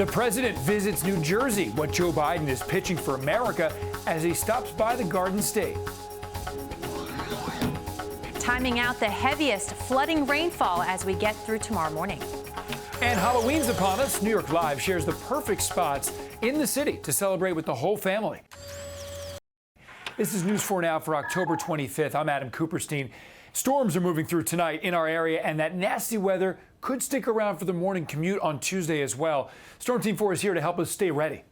The president visits New Jersey, what Joe Biden is pitching for America as he stops by the Garden State. Timing out the heaviest flooding rainfall as we get through tomorrow morning. And Halloween's upon us. New York Live shares the perfect spots in the city to celebrate with the whole family. This is News 4 Now for October 25th. I'm Adam Cooperstein. Storms are moving through tonight in our area, and that nasty weather could stick around for the morning commute on Tuesday as well. Storm Team 4 is here to help us stay ready.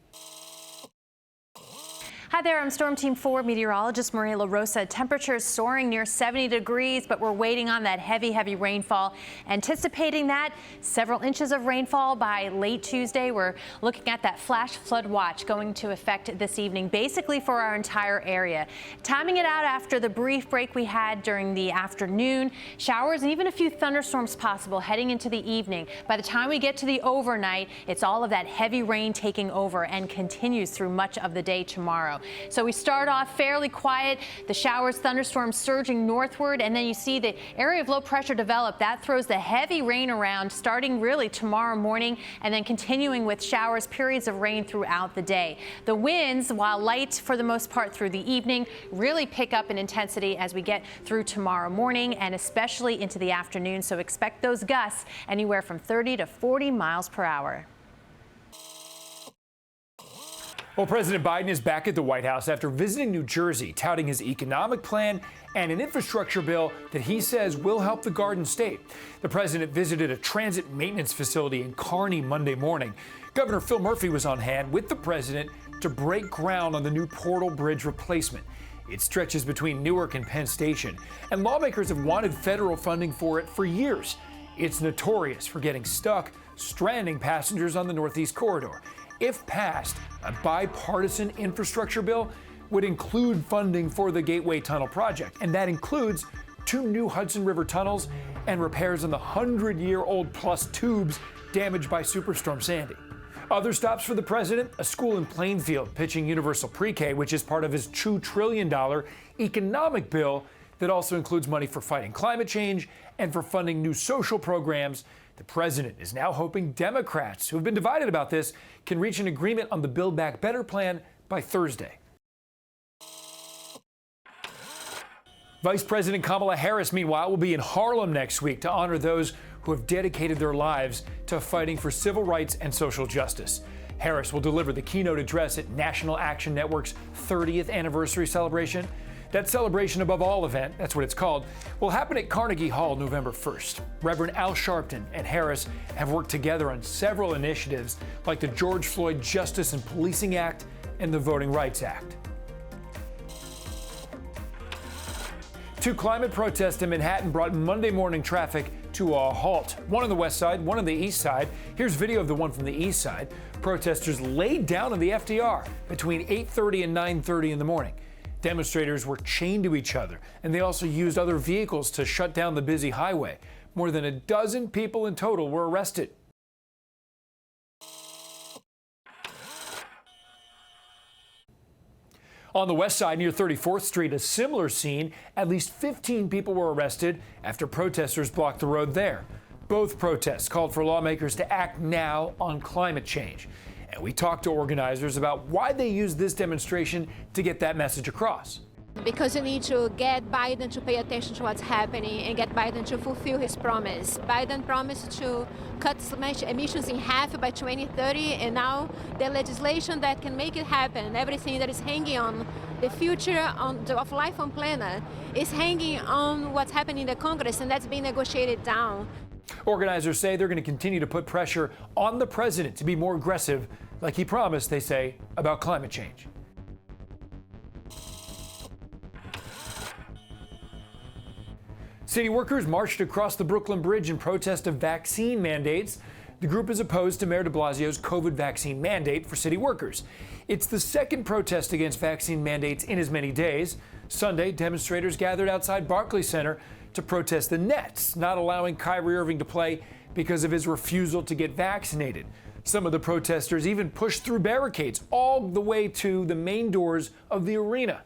Hi there, I'm Storm Team 4 meteorologist Maria LaRosa. Temperatures soaring near 70 degrees, but we're waiting on that heavy rainfall. Anticipating that, several inches of rainfall by late Tuesday. We're looking at that flash flood watch going to effect this evening, basically for our entire area. Timing it out after the brief break we had during the afternoon. Showers and even a few thunderstorms possible heading into the evening. By the time we get to the overnight, it's all of that heavy rain taking over and continues through much of the day tomorrow. So we start off fairly quiet, the showers, thunderstorms surging northward, and then you see the area of low pressure develop. That throws the heavy rain around starting really tomorrow morning and then continuing with showers, periods of rain throughout the day. The winds, while light for the most part through the evening, really pick up in intensity as we get through tomorrow morning and especially into the afternoon. So expect those gusts anywhere from 30 to 40 miles per hour. Well, President Biden is back at the White House after visiting New Jersey, touting his economic plan and an infrastructure bill that he says will help the Garden State. The president visited a transit maintenance facility in Kearney Monday morning. Governor Phil Murphy was on hand with the president to break ground on the new Portal Bridge replacement. It stretches between Newark and Penn Station, and lawmakers have wanted federal funding for it for years. It's notorious for getting stuck, stranding passengers on the Northeast Corridor. If passed, a bipartisan infrastructure bill would include funding for the Gateway Tunnel project, and that includes 2 new Hudson River tunnels and repairs on the 100-year-old plus tubes damaged by Superstorm Sandy. Other stops for the president, a school in Plainfield pitching universal pre-K, which is part of his $2 trillion economic bill that also includes money for fighting climate change and for funding new social programs. The president is now hoping Democrats, who have been divided about this, can reach an agreement on the Build Back Better plan by Thursday. Vice President Kamala Harris, meanwhile, will be in Harlem next week to honor those who have dedicated their lives to fighting for civil rights and social justice. Harris will deliver the keynote address at National Action Network's 30th anniversary celebration. That celebration above all event, that's what it's called, will happen at Carnegie Hall November 1st. Reverend Al Sharpton and Harris have worked together on several initiatives like the George Floyd Justice and Policing Act and the Voting Rights Act. 2 climate protests in Manhattan brought Monday morning traffic to a halt. One on the west side, one on the east side. Here's video of the one from the east side. Protesters laid down on the FDR between 8:30 and 9:30 in the morning. Demonstrators were chained to each other, and they also used other vehicles to shut down the busy highway. More than a dozen people in total were arrested. On the west side near 34th Street, a similar scene. At least 15 people were arrested after protesters blocked the road there. Both protests called for lawmakers to act now on climate change. And we talked to organizers about why they used this demonstration to get that message across. Because you need to get Biden to pay attention to what's happening and get Biden to fulfill his promise. Biden promised to cut emissions in half by 2030, and now the legislation that can make it happen, everything that is hanging on the future of life on planet, is hanging on what's happening in the Congress, and that's being negotiated down. Organizers say they're going to continue to put pressure on the president to be more aggressive, like he promised, they say, about climate change. City workers marched across the Brooklyn Bridge in protest of vaccine mandates. The group is opposed to Mayor de Blasio's COVID vaccine mandate for city workers. It's the second protest against vaccine mandates in as many days. Sunday, demonstrators gathered outside Barclays Center to protest the Nets not allowing Kyrie Irving to play because of his refusal to get vaccinated. Some of the protesters even pushed through barricades all the way to the main doors of the arena.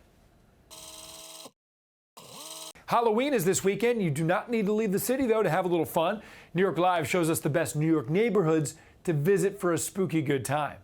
Halloween is this weekend. You do not need to leave the city, though, to have a little fun. New York Live shows us the best New York neighborhoods to visit for a spooky good time.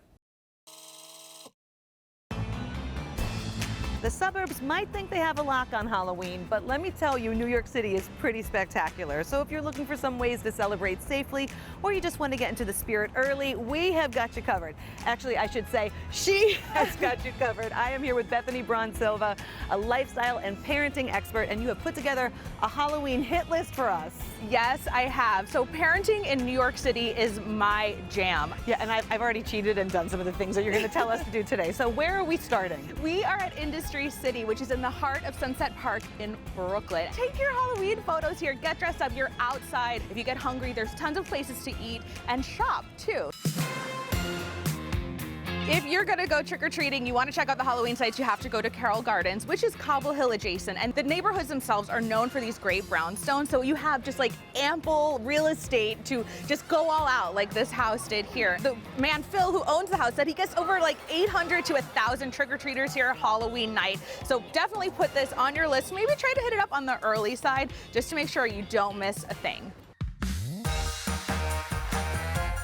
The suburbs might think they have a lock on Halloween, but let me tell you, New York City is pretty spectacular. So if you're looking for some ways to celebrate safely, or you just want to get into the spirit early, we have got you covered. Actually, I should say, she has got you covered. I am here with Bethany Braun-Silva, a lifestyle and parenting expert, and you have put together a Halloween hit list for us. Yes, I have. So parenting in New York City is my jam. Yeah, and I've already cheated and done some of the things that you're going to tell us to do today. So where are we starting? We are at Industry City, which is in the heart of Sunset Park in Brooklyn. Take your Halloween photos here, get dressed up, you're outside. If you get hungry, there's tons of places to eat and shop too. If you're gonna go trick-or-treating, you wanna check out the Halloween sites, you have to go to Carroll Gardens, which is Cobble Hill adjacent. And the neighborhoods themselves are known for these great brownstones. So you have just like ample real estate to just go all out like this house did here. The man, Phil, who owns the house, said he gets over like 800 to 1,000 trick-or-treaters here Halloween night. So definitely put this on your list. Maybe try to hit it up on the early side just to make sure you don't miss a thing.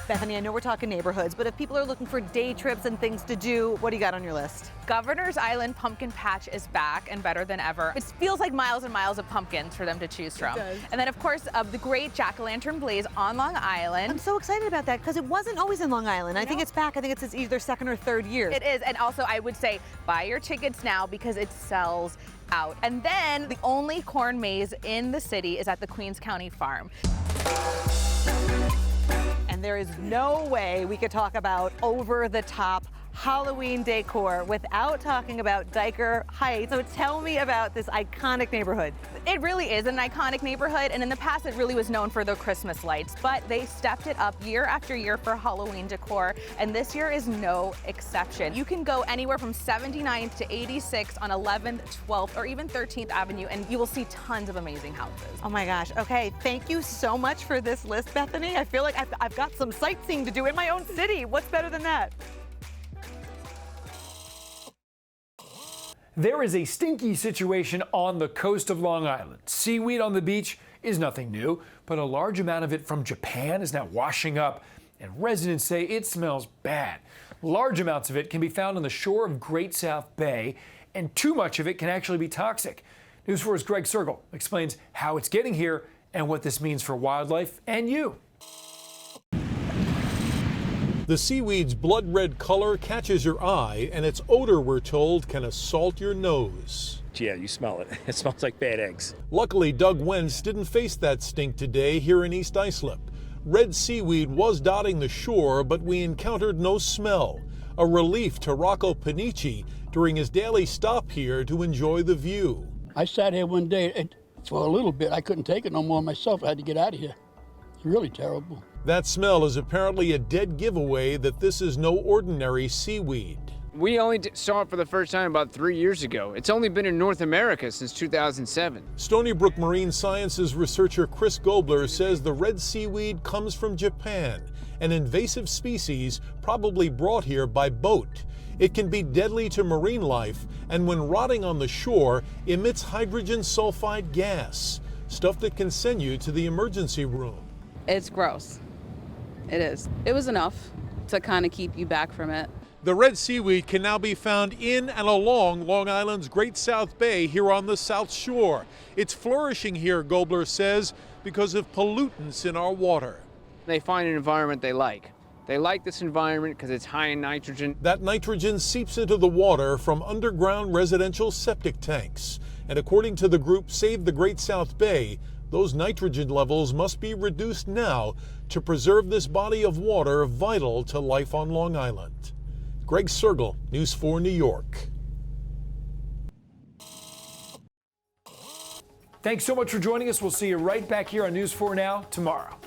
Bethany, I know we're talking neighborhoods, but if people are looking for day trips and things to do, what do you got on your list? Governor's Island Pumpkin Patch is back and better than ever. It feels like miles and miles of pumpkins for them to choose from. It does. And then, of course, the great Jack-o'-lantern blaze on Long Island. I'm so excited about that because it wasn't always in Long Island. I think it's back. I think it's either second or third year. It is, and also I would say buy your tickets now because it sells out. And then the only corn maze in the city is at the Queens County Farm. And there is no way we could talk about over-the-top Halloween decor without talking about Dyker Heights. So tell me about this iconic neighborhood. It really is an iconic neighborhood, and in the past it really was known for the Christmas lights, but they stepped it up year after year for Halloween decor, and this year is no exception. You can go anywhere from 79th to 86th on 11th, 12th, or even 13th Avenue, and you will see tons of amazing houses. Oh my gosh. Okay, thank you so much for this list, Bethany. I feel like I've got some sightseeing to do in my own city. What's better than that? There is a stinky situation on the coast of Long Island. Seaweed on the beach is nothing new, but a large amount of it from Japan is now washing up, and residents say it smells bad. Large amounts of it can be found on the shore of Great South Bay, and too much of it can actually be toxic. News 4's Greg Sergel explains how it's getting here and what this means for wildlife and you. The seaweed's blood red color catches your eye, and its odor, we're told, can assault your nose. Yeah, you smell it. It smells like bad eggs. Luckily, Doug Wentz didn't face that stink today here in East Islip. Red seaweed was dotting the shore, but we encountered no smell. A relief to Rocco Panici during his daily stop here to enjoy the view. I sat here one day, and for a little bit, I couldn't take it no more myself. I had to get out of here. It's really terrible. That smell is apparently a dead giveaway that this is no ordinary seaweed. We only saw it for the first time about 3 years ago. It's only been in North America since 2007. Stony Brook Marine Sciences researcher Chris Gobler says the red seaweed comes from Japan, an invasive species probably brought here by boat. It can be deadly to marine life, and when rotting on the shore, emits hydrogen sulfide gas, stuff that can send you to the emergency room. It's gross. It is. It was enough to kind of keep you back from it. The red seaweed can now be found in and along Long Island's Great South Bay here on the South Shore. It's flourishing here, Gobler says, because of pollutants in our water. They find an environment they like. They like this environment because it's high in nitrogen. That nitrogen seeps into the water from underground residential septic tanks. And according to the group Save the Great South Bay, those nitrogen levels must be reduced now to preserve this body of water vital to life on Long Island. Greg Sergel, News 4 New York. Thanks so much for joining us. We'll see you right back here on News 4 Now tomorrow.